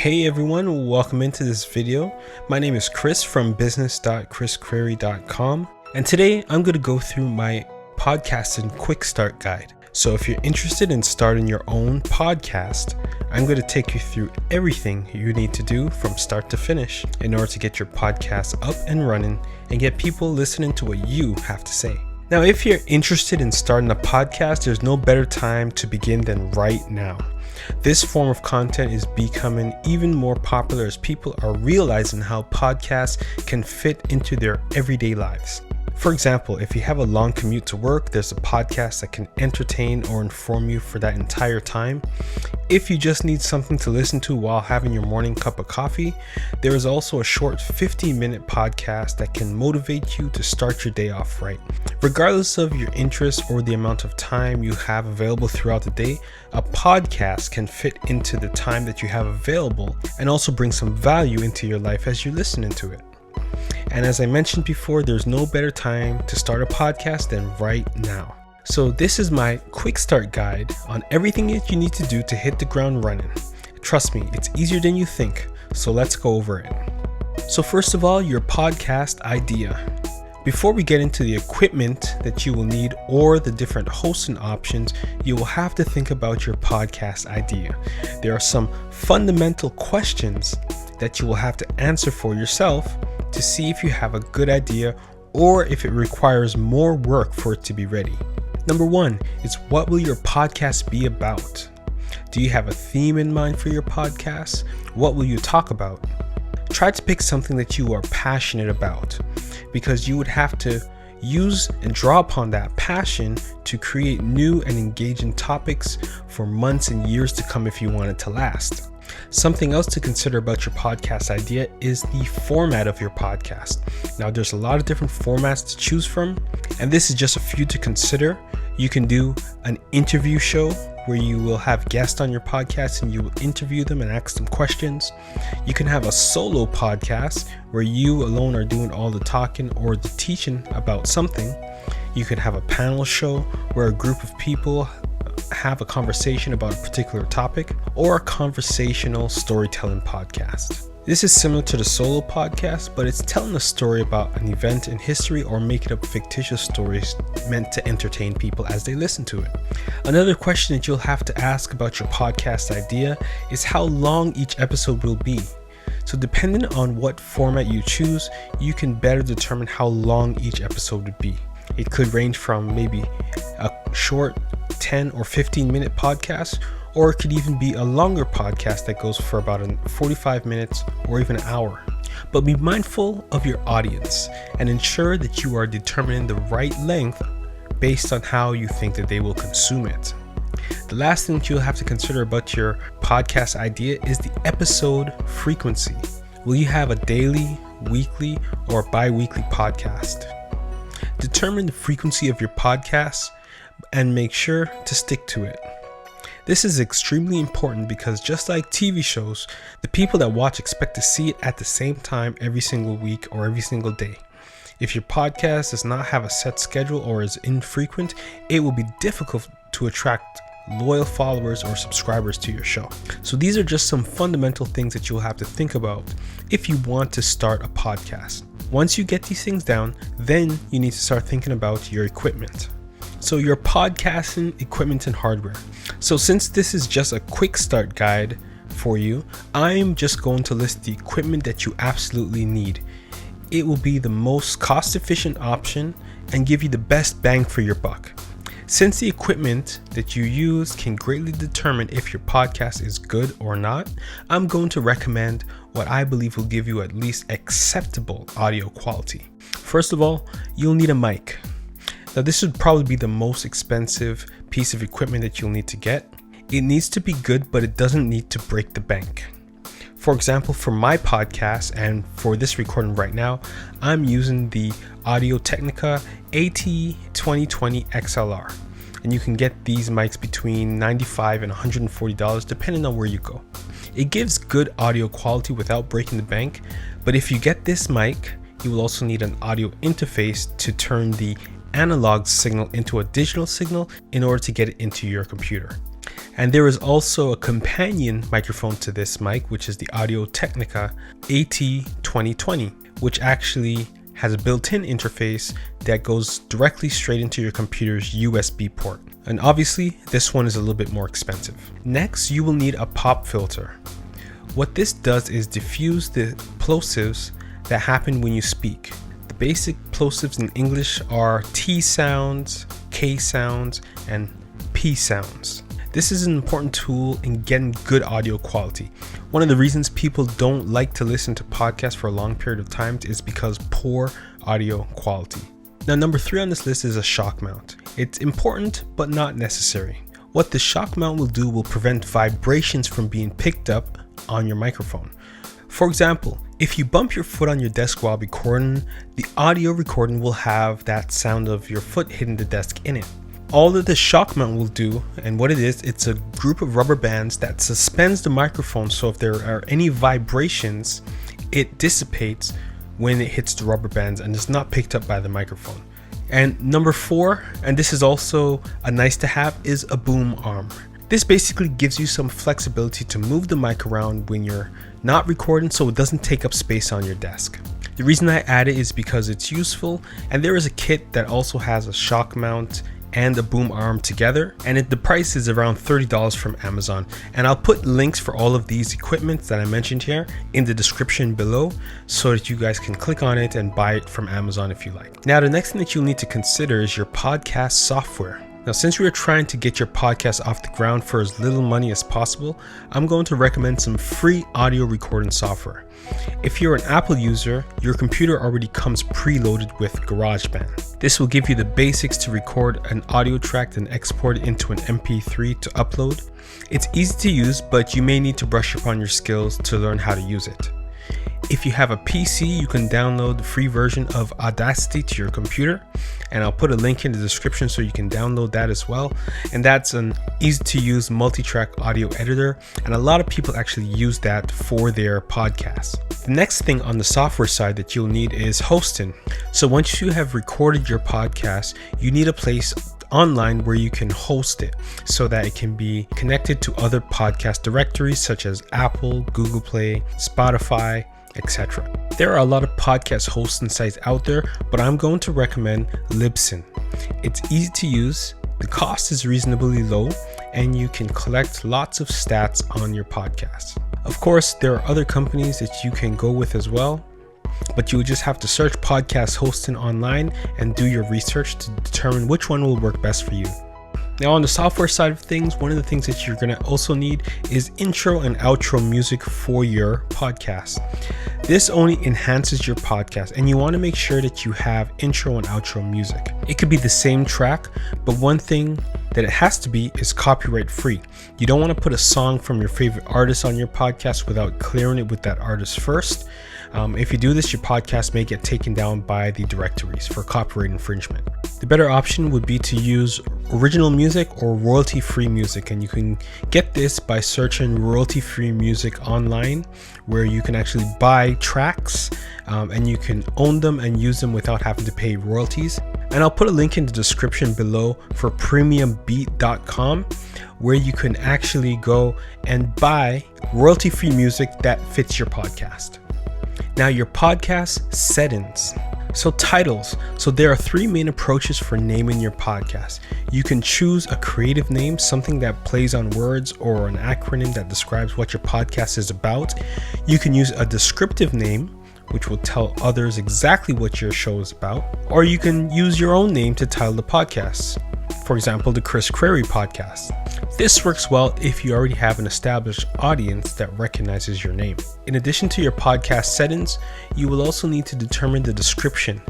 Hey everyone, welcome into this video. My name is Chris from business.chrisquery.com, and today I'm going to go through my podcasting quick start guide. So if you're interested in starting your own podcast, I'm going to take you through everything you need to do from start to finish in order to get your podcast up and running and get people listening to what you have to say. Now, if you're interested in starting a podcast, there's no better time to begin than right now. This form of content is becoming even more popular as people are realizing how podcasts can fit into their everyday lives. For example, if you have a long commute to work, there's a podcast that can entertain or inform you for that entire time. If you just need something to listen to while having your morning cup of coffee, there is also a short 15-minute podcast that can motivate you to start your day off right. Regardless of your interest or the amount of time you have available throughout the day, a podcast can fit into the time that you have available and also bring some value into your life as you're listening to it. And as I mentioned before, there's no better time to start a podcast than right now. So this is my quick start guide on everything that you need to do to hit the ground running. Trust me, it's easier than you think. So let's go over it. So first of all, your podcast idea. Before we get into the equipment that you will need or the different hosting options, you will have to think about your podcast idea. There are some fundamental questions that you will have to answer for yourself to see if you have a good idea or if it requires more work for it to be ready. Number one is, what will your podcast be about? Do you have a theme in mind for your podcast? What will you talk about? Try to pick something that you are passionate about, because you would have to use and draw upon that passion to create new and engaging topics for months and years to come if you want it to last. Something else to consider about your podcast idea is the format of your podcast. Now, there's a lot of different formats to choose from, and this is just a few to consider. You can do an interview show where you will have guests on your podcast and you will interview them and ask them questions. You can have a solo podcast where you alone are doing all the talking or the teaching about something. You can have a panel show where a group of people have a conversation about a particular topic, or a conversational storytelling podcast. This is similar to the solo podcast, but it's telling a story about an event in history or making up fictitious stories meant to entertain people as they listen to it. Another question that you'll have to ask about your podcast idea is how long each episode will be. So depending on what format you choose, you can better determine how long each episode would be. It could range from maybe a short 10 or 15 minute podcast, or it could even be a longer podcast that goes for about 45 minutes or even an hour. But be mindful of your audience and ensure that you are determining the right length based on how you think that they will consume it. The last thing that you'll have to consider about your podcast idea is the episode frequency. Will you have a daily, weekly, or bi-weekly podcast? Determine the frequency of your podcast and make sure to stick to it. This is extremely important because just like TV shows, the people that watch expect to see it at the same time every single week or every single day. If your podcast does not have a set schedule or is infrequent, it will be difficult to attract loyal followers or subscribers to your show. So these are just some fundamental things that you'll have to think about if you want to start a podcast. Once you get these things down, then you need to start thinking about your equipment. So your podcasting equipment and hardware. So since this is just a quick start guide for you, I'm just going to list the equipment that you absolutely need. It will be the most cost-efficient option and give you the best bang for your buck. Since the equipment that you use can greatly determine if your podcast is good or not, I'm going to recommend what I believe will give you at least acceptable audio quality. First of all, you'll need a mic. Now, this would probably be the most expensive piece of equipment that you'll need to get. It needs to be good, but it doesn't need to break the bank. For example, for my podcast and for this recording right now, I'm using the Audio-Technica AT2020 XLR. And you can get these mics between $95 and $140 depending on where you go. It gives good audio quality without breaking the bank, but if you get this mic, you will also need an audio interface to turn the analog signal into a digital signal in order to get it into your computer. And there is also a companion microphone to this mic, which is the Audio-Technica AT2020, which actually has a built-in interface that goes directly straight into your computer's USB port. And obviously, this one is a little bit more expensive. Next, you will need a pop filter. What this does is diffuse the plosives that happen when you speak. The basic plosives in English are T sounds, K sounds, and P sounds. This is an important tool in getting good audio quality. One of the reasons people don't like to listen to podcasts for a long period of time is because poor audio quality. Now, number 3 on this list is a shock mount. It's important, but not necessary. What the shock mount will do will prevent vibrations from being picked up on your microphone. For example, if you bump your foot on your desk while recording, the audio recording will have that sound of your foot hitting the desk in it. All that the shock mount will do, and what it is, it's a group of rubber bands that suspends the microphone, so if there are any vibrations, it dissipates when it hits the rubber bands and is not picked up by the microphone. And number 4, and this is also a nice to have, is a boom arm. This basically gives you some flexibility to move the mic around when you're not recording, so it doesn't take up space on your desk. The reason I add it is because it's useful, and there is a kit that also has a shock mount and a boom arm together, and the price is around $30 from Amazon. And I'll put links for all of these equipment that I mentioned here in the description below so that you guys can click on it and buy it from Amazon if you like. Now, the next thing that you'll need to consider is your podcast software. Now, since we are trying to get your podcast off the ground for as little money as possible, I'm going to recommend some free audio recording software. If you're an Apple user, your computer already comes preloaded with GarageBand. This will give you the basics to record an audio track and export it into an MP3 to upload. It's easy to use, but you may need to brush up on your skills to learn how to use it. If you have a PC, you can download the free version of Audacity to your computer, and I'll put a link in the description so you can download that as well. And that's an easy to use multi-track audio editor, and a lot of people actually use that for their podcasts. The next thing on the software side that you'll need is hosting. So once you have recorded your podcast, you need a place online where you can host it so that it can be connected to other podcast directories such as Apple, Google Play, Spotify, etc. There are a lot of podcast hosting sites out there, but I'm going to recommend Libsyn. It's easy to use, the cost is reasonably low, and you can collect lots of stats on your podcast. Of course, there are other companies that you can go with as well, but you would just have to search podcast hosting online and do your research to determine which one will work best for you. Now, on the software side of things, one of the things that you're going to also need is intro and outro music for your podcast. This only enhances your podcast, and you want to make sure that you have intro and outro music. It could be the same track, but one thing that it has to be is copyright free. You don't want to put a song from your favorite artist on your podcast without clearing it with that artist first. If you do this, your podcast may get taken down by the directories for copyright infringement. The better option would be to use original music or royalty-free music, and you can get this by searching royalty-free music online, where you can actually buy tracks and you can own them and use them without having to pay royalties. And I'll put a link in the description below for premiumbeat.com, where you can actually go and buy royalty-free music that fits your podcast. Now, your podcast settings. So titles. So there are 3 main approaches for naming your podcast. You can choose a creative name, something that plays on words, or an acronym that describes what your podcast is about. You can use a descriptive name, which will tell others exactly what your show is about. Or you can use your own name to title the podcast. For example, the Chris Query podcast. This works well if you already have an established audience that recognizes your name. In addition to your podcast settings, you will also need to determine the description.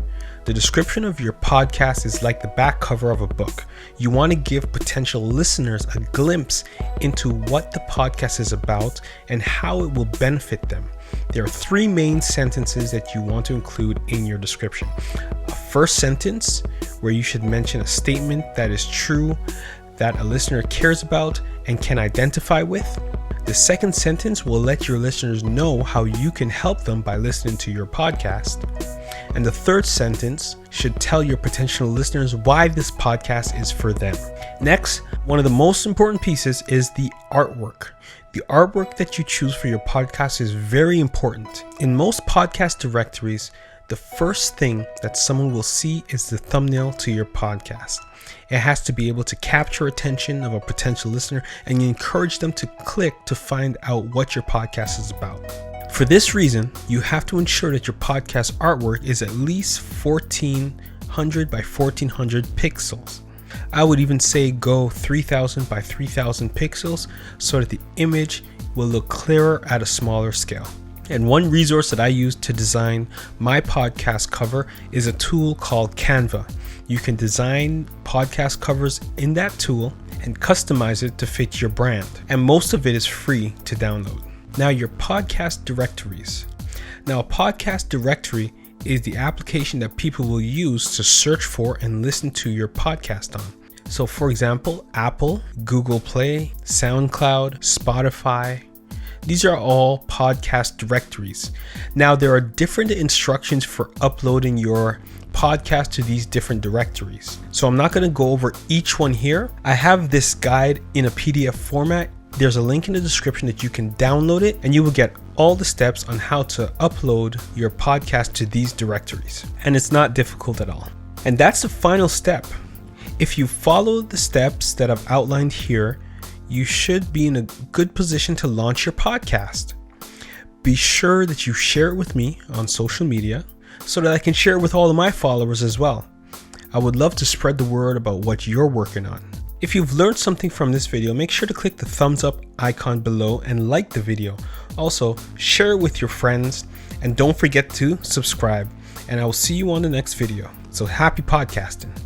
The description of your podcast is like the back cover of a book. You want to give potential listeners a glimpse into what the podcast is about and how it will benefit them. There are 3 main sentences that you want to include in your description. A first sentence, where you should mention a statement that is true, that a listener cares about and can identify with. The second sentence will let your listeners know how you can help them by listening to your podcast. And the third sentence should tell your potential listeners why this podcast is for them. Next, One of the most important pieces is the artwork. The artwork that you choose for your podcast is very important. In most podcast directories, the first thing that someone will see is the thumbnail to your podcast. It has to be able to capture attention of a potential listener, and you encourage them to click to find out what your podcast is about. For this reason, you have to ensure that your podcast artwork is at least 1400 by 1400 pixels. I would even say go 3000 by 3000 pixels so that the image will look clearer at a smaller scale. And one resource that I use to design my podcast cover is a tool called Canva. You can design podcast covers in that tool and customize it to fit your brand. And most of it is free to download. Now, your podcast directories. Now, a podcast directory is the application that people will use to search for and listen to your podcast on. So for example, Apple, Google Play, SoundCloud, Spotify, these are all podcast directories. Now, there are different instructions for uploading your podcast to these different directories. So I'm not going to go over each one here. I have this guide in a PDF format. There's a link in the description that you can download it, and you will get all the steps on how to upload your podcast to these directories. And it's not difficult at all. And that's the final step. If you follow the steps that I've outlined here, you should be in a good position to launch your podcast. Be sure that you share it with me on social media so that I can share it with all of my followers as well. I would love to spread the word about what you're working on. If you've learned something from this video, make sure to click the thumbs up icon below and like the video. Also, share it with your friends, and don't forget to subscribe. And I will see you on the next video. So happy podcasting.